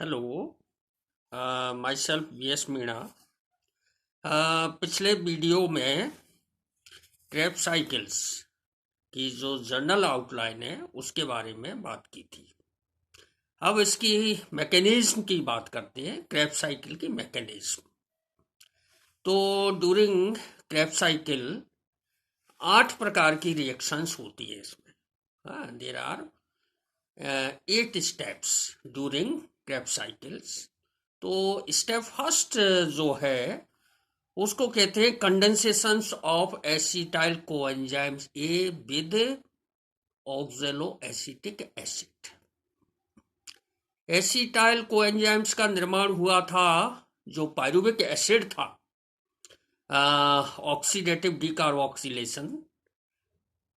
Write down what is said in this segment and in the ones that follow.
Hello. My self V S Meena. पिछले video में crab cycles की जो जर्नल आउटलाइन है उसके बारे में बात की थी। अब इसकी मैकेनिज्म की बात करते हैं, क्रेब साइकिल की मैकेनिज्म। तो ड्यूरिंग क्रेब साइकिल 8 प्रकार की रिएक्शंस होती है इसमें। There are 8 steps during Krebs cycles. तो स्टेप फर्स्ट जो है उसको कहते हैं condensations of acetyl coenzymes A with oxalo acetic acid. Acetyl coenzymes का निर्माण हुआ था जो पायरुविक एसिड था, ऑक्सीडेटिव डीकार्बोक्सिलेशन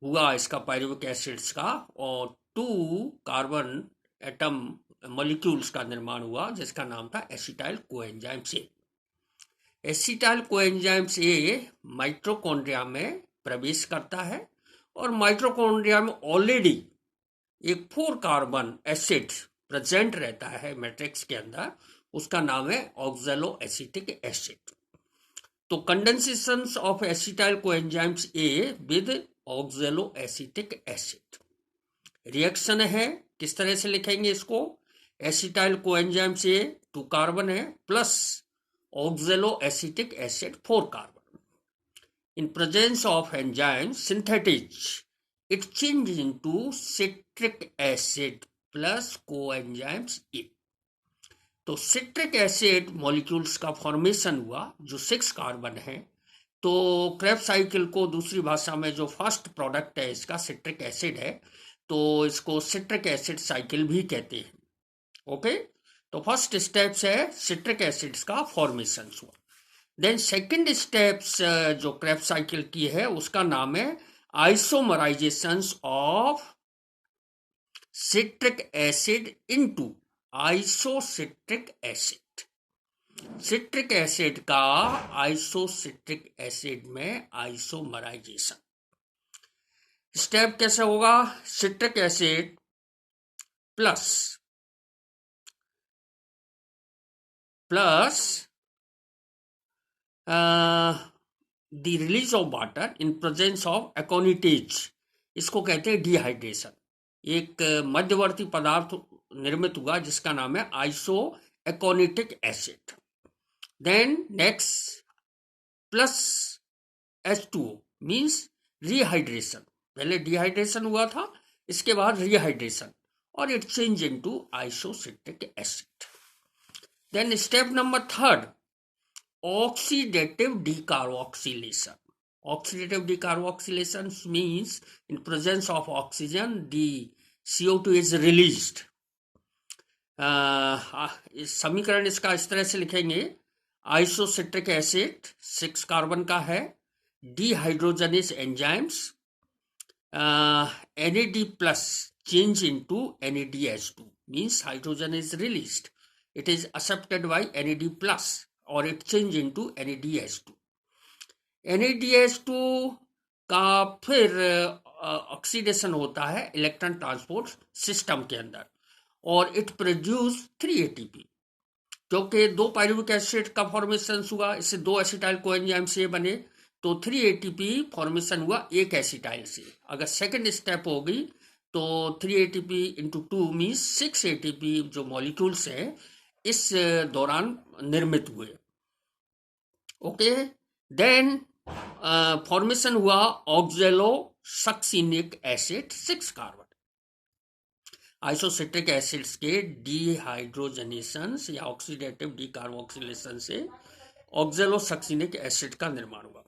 हुआ इसका पायरुविक एसिड्स का, और 2 कार्बन एटम मॉलिक्यूल्स का निर्माण हुआ जिसका नाम था एसिटाइल कोएंजाइम्स ए। एसिटाइल कोएंजाइम्स ए माइटोकॉन्ड्रिया में प्रवेश करता है और माइटोकॉन्ड्रिया में ऑलरेडी एक 4 कार्बन एसिड प्रेजेंट रहता है मैट्रिक्स के अंदर, उसका नाम है ऑक्जेलो एसिटिक एसिड। तो condensation of acetyl coenzymes A with oxalo acetic acid reaction है। किस तरह से लिखेंगे इसको? एसिटाइल कोएंजाइम्स ए 2 कार्बन है plus ऑक्जेलो acetic acid 4 carbon. In presence of enzyme synthesis, it changes into citric acid plus coenzymes A। तो citric acid molecules का formation हुआ जो 6 कार्बन है। तो क्रेब साइकिल को दूसरी भाषा में जो फर्स्ट प्रोडक्ट है इसका सिट्रिक एसिड है, तो इसको सिट्रिक एसिड साइकिल भी कहते हैं। ओके, तो फर्स्ट स्टेप्स है सिट्रिक एसिड्स का फॉर्मेशन हुआ। देन सेकेंड स्टेप्स जो क्रेब साइकिल की है उसका नाम है isomerisation of citric acid into isocitric acid. Citric acid का आइसोसिट्रिक एसिड में आइसोमराइजेशन। स्टेप कैसे होगा? Citric acid plus the release of water in presence of aconitase, इसको कहते हैं डिहाइड्रेशन। एक मध्यवर्ती पदार्थ निर्मित हुआ जिसका नाम है iso aconitic acid. Then next plus H2O means rehydration. पहले डिहाइड्रेशन हुआ था, इसके बाद रिहाइड्रेशन, और it change into isocitric acid. Then step number third, oxidative decarboxylation. Oxidative decarboxylation means in presence of oxygen the CO2 is released. इस समीकरण इसका इस तरह से लिखेंगे, आइसोसिट्रिक एसिड 6 कार्बन का है, dehydrogenase enzymes NAD plus change into NADH2 means hydrogen is released. It is accepted by NAD plus और it change into NADH2। NADH2 का फिर ऑक्सीडेशन होता है इलेक्ट्रॉन ट्रांसपोर्ट सिस्टम के अंदर और इट प्रोड्यूस 3 ATP, क्योंकि 2 पायरुविक एसिड का फॉर्मेशन हुआ, इससे 2 एसिटाइल कोएंजाइम से बने, तो 3 ATP फॉर्मेशन हुआ एक एसिटाइल से। अगर सेकंड स्टेप होगी तो 3 ATP इंटू 2 मीन्स 6 ATP जो मॉलिक्यूल्स हैं इस दौरान निर्मित हुए। ओके, देन फॉर्मेशन हुआ ऑक्जेलो succinic acid 6 carbon. Isocitric acids के डिहाइड्रोजनेशन या ऑक्सीडेटिव डीकार्बोक्सिलेशन से ऑक्जेलो सक्सिनिक एसिड का निर्माण हुआ।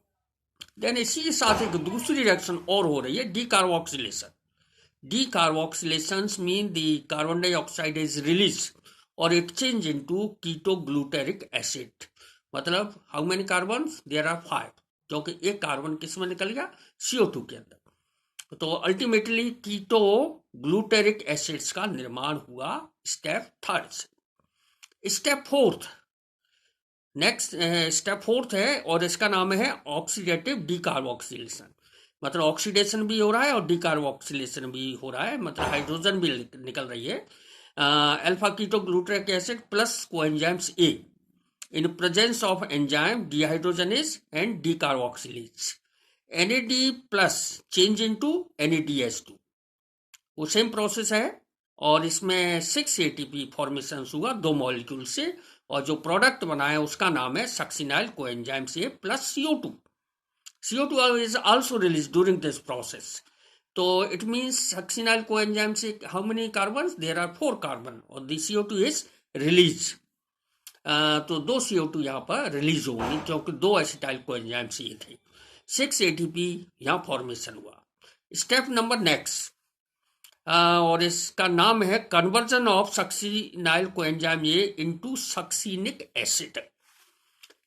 देन इसी के साथ एक दूसरी रिएक्शन और हो रही है, decarboxylation. Decarboxylation mean the carbon dioxide is release और it change into ketoglutaric acid. मतलब how many carbon? There are 5, क्योंकि एक कार्बन किस में निकल गया? CO2 के अंदर। तो अल्टीमेटली कीटो ग्लूटेरिक एसिड्स का निर्माण हुआ स्टेप थर्ड से। Step fourth, next step fourth है और इसका नाम है ऑक्सीडेटिव डीकार्बोक्सिलेशन। मतलब ऑक्सीडेशन भी हो रहा है और डीकार्बोक्सिलेशन भी हो रहा है, मतलब हाइड्रोजन भी निकल रही है। Alpha ketoglutaric acid plus coenzymes A in presence of enzyme dehydrogenase and decarboxylase. NAD plus change into NADH2 वो सेम प्रोसेस है और इसमें 6 एटीपी फॉर्मेशन हुआ 2 मॉलिक्यूल से और जो प्रोडक्ट बना है उसका नाम है सक्सिनाइल कोएंजाइम से plus CO2. CO2 is also released during this process. तो it means सक्सिनाइल कोएंजाइम से how many carbons? There are 4 carbon और the CO2 is released. तो 2 CO2 यहाँ पर रिलीज होंगी क्योंकि 2 एसिटाइल कोएंजाइम ये थे. 6 ATP यहाँ फॉर्मेशन हुआ. स्टेप नंबर नेक्स्ट और इसका नाम है conversion of succinyl coenzyme A into succinic acid.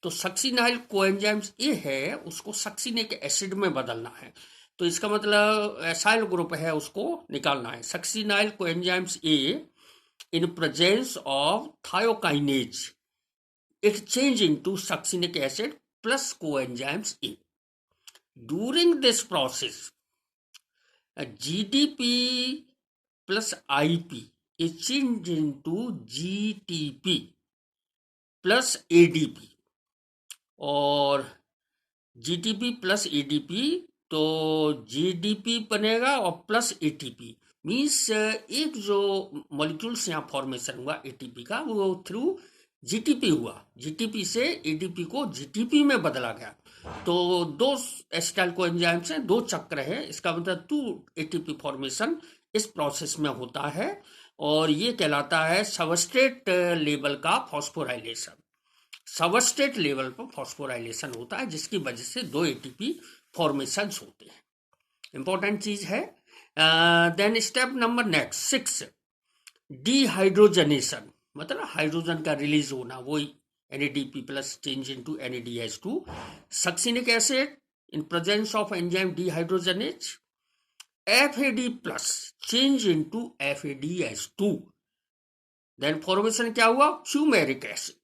तो सक्सिनाइल कोएंजाइम ए है उसको सक्सिनिक एसिड में बदलना है. तो इसका मतलब एसाइल ग्रुप है उसको निकालना है. Succinyl coenzymes A in presence of thiokinase it change into succinic acid plus coenzymes E. During this process, GDP plus IP is changed into GTP plus ADP और GTP plus ADP तो GDP बनेगा और plus ATP means एक जो molecules यहाँ formation हुआ ATP का वो थ्रू जीटीपी हुआ. जीटीपी से एडीपी को जीटीपी में बदला गया. तो 2 एसिटाइल कोएंजाइम्स हैं 2 चक्र है. इसका मतलब 2 एटीपी फॉर्मेशन इस प्रोसेस में होता है और ये कहलाता है सबस्ट्रेट लेवल का फॉस्फोराइलेशन. सबस्ट्रेट लेवल पर फॉस्फोराइलेशन होता है जिसकी वजह से 2 एटीपी फॉर्मेशन होते हैं. इंपॉर्टेंट चीज है. Then step number next 6 dehydrogenation मतलब हाइड्रोजन का रिलीज होना. वही NADP plus change into NADH2. Succinic acid in presence of enzyme dehydrogenase. FAD plus change into FADH2. Then formation क्या हुआ? Fumaric acid.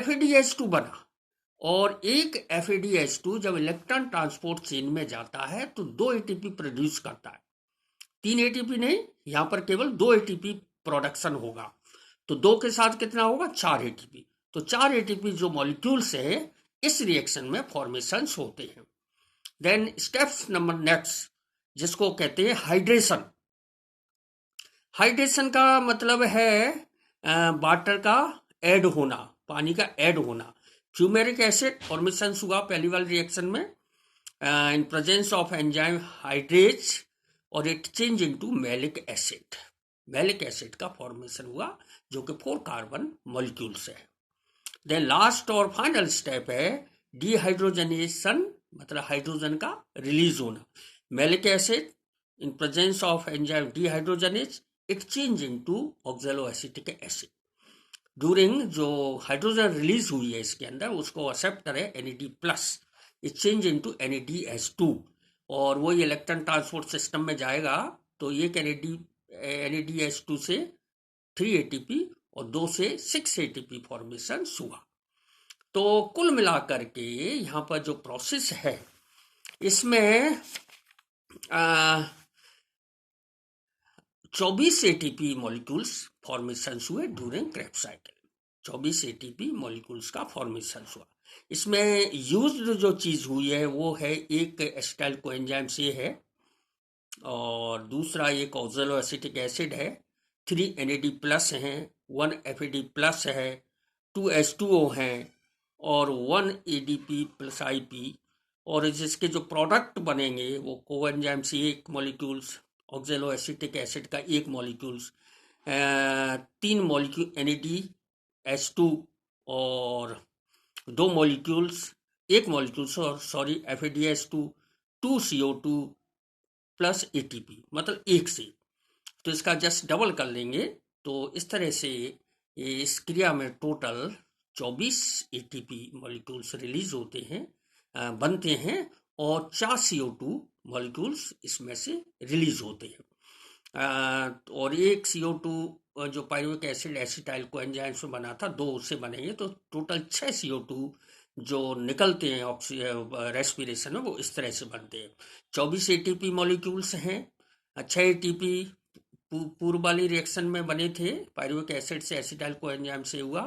FADH2 बना और एक FADH2 जब इलेक्ट्रॉन ट्रांसपोर्ट चेन में जाता है तो 2 ATP प्रोड्यूस करता है. 3 ATP नहीं, यहां पर केवल 2 ATP प्रोडक्शन होगा. तो 2 के साथ कितना होगा? 4 ATP. तो 4 ATP जो मॉलिक्यूल्स है इस रिएक्शन में फॉर्मेशन होते हैं. देन स्टेप्स नंबर नेक्स्ट जिसको कहते हैं हाइड्रेशन. हाइड्रेशन का मतलब है वाटर का ऐड होना, पानी का ऐड होना. फ्यूमेरिक एसिड फॉर्मेशन हुआ पहली वाली रिएक्शन में इन प्रेजेंस ऑफ एंजाइम हाइड्रेज और it change into malic acid. Malic acid का फॉर्मेशन हुआ जो कि 4 कार्बन मॉलिक्यूल्स है. देन लास्ट और फाइनल स्टेप है डिहाइड्रोजनेशन मतलब हाइड्रोजन का रिलीज होना. Malic acid in presence of enzyme dehydrogenase it change into oxaloacetic acid. During जो हाइड्रोजन रिलीज हुई है इसके अंदर उसको एक्सेप्टर है NAD plus it change into NADH2 और वही इलेक्ट्रॉन ट्रांसपोर्ट सिस्टम में जाएगा. तो ये NADH2 से 3 ATP और 2 से 6 ATP फॉर्मेशन हुआ. तो कुल मिलाकर के यहाँ पर जो प्रोसेस है इसमें 24 ATP मॉलिक्यूल्स फॉर्मेशन हुए during Krebs cycle. 24 ATP molecules का फॉर्मेशन हुआ. इसमें यूज्ड जो चीज हुई है वो है एक एसिटाइल कोएंजाइम से है और दूसरा एक ऑक्सैलोएसिटिक एसिड है. 3 NAD प्लस हैं, 1 FAD प्लस है, 2 H2O हैं और 1 ADP प्लस IP. और जिसके जो प्रोडक्ट बनेंगे वो कोएंजाइम से एक मॉलिक्यूल्स, ऑक्सैलोएसिटिक एसिड का एक मॉलिक्यूल्स, 3 मॉलिक्यूल NADH2 और 2 मॉलिक्यूल्स, एक मॉलिक्यूल्स और sorry FADH2, 2 CO2 plus ATP मतलब 1 से. तो इसका जस्ट डबल कर लेंगे तो इस तरह से इस क्रिया में टोटल 24 ATP मॉलिक्यूल्स रिलीज होते हैं, बनते हैं और 4 CO2 मॉलिक्यूल्स इसमें से रिलीज होते हैं. और एक CO2 जो पायरुविक एसिड एसिटाइल कोएंजाइम से बना था 2 उससे बनेंगे तो टोटल 6 CO2 जो निकलते हैं रेस्पिरेशन में वो इस तरह से बनते हैं. 24 ATP मॉलिक्यूल्स हैं, 6 ATP पूर्व वाली रिएक्शन में बने थे, पायरुविक एसिड से एसिटाइल कोएंजाइम से हुआ,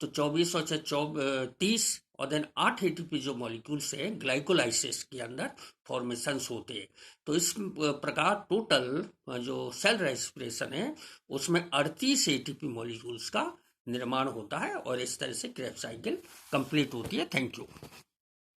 तो 24 और 30 और देन 8 एटीपी जो मॉलिक्यूल्स है ग्लाइकोलाइसिस के अंदर फॉर्मेशंस होते हैं। तो इस प्रकार टोटल जो सेल रेस्पिरेशन है उसमें 38 एटीपी मॉलिक्यूल्स का निर्माण होता है और इस तरह से क्रेब्स साइकिल कंप्लीट होती है। Thank you.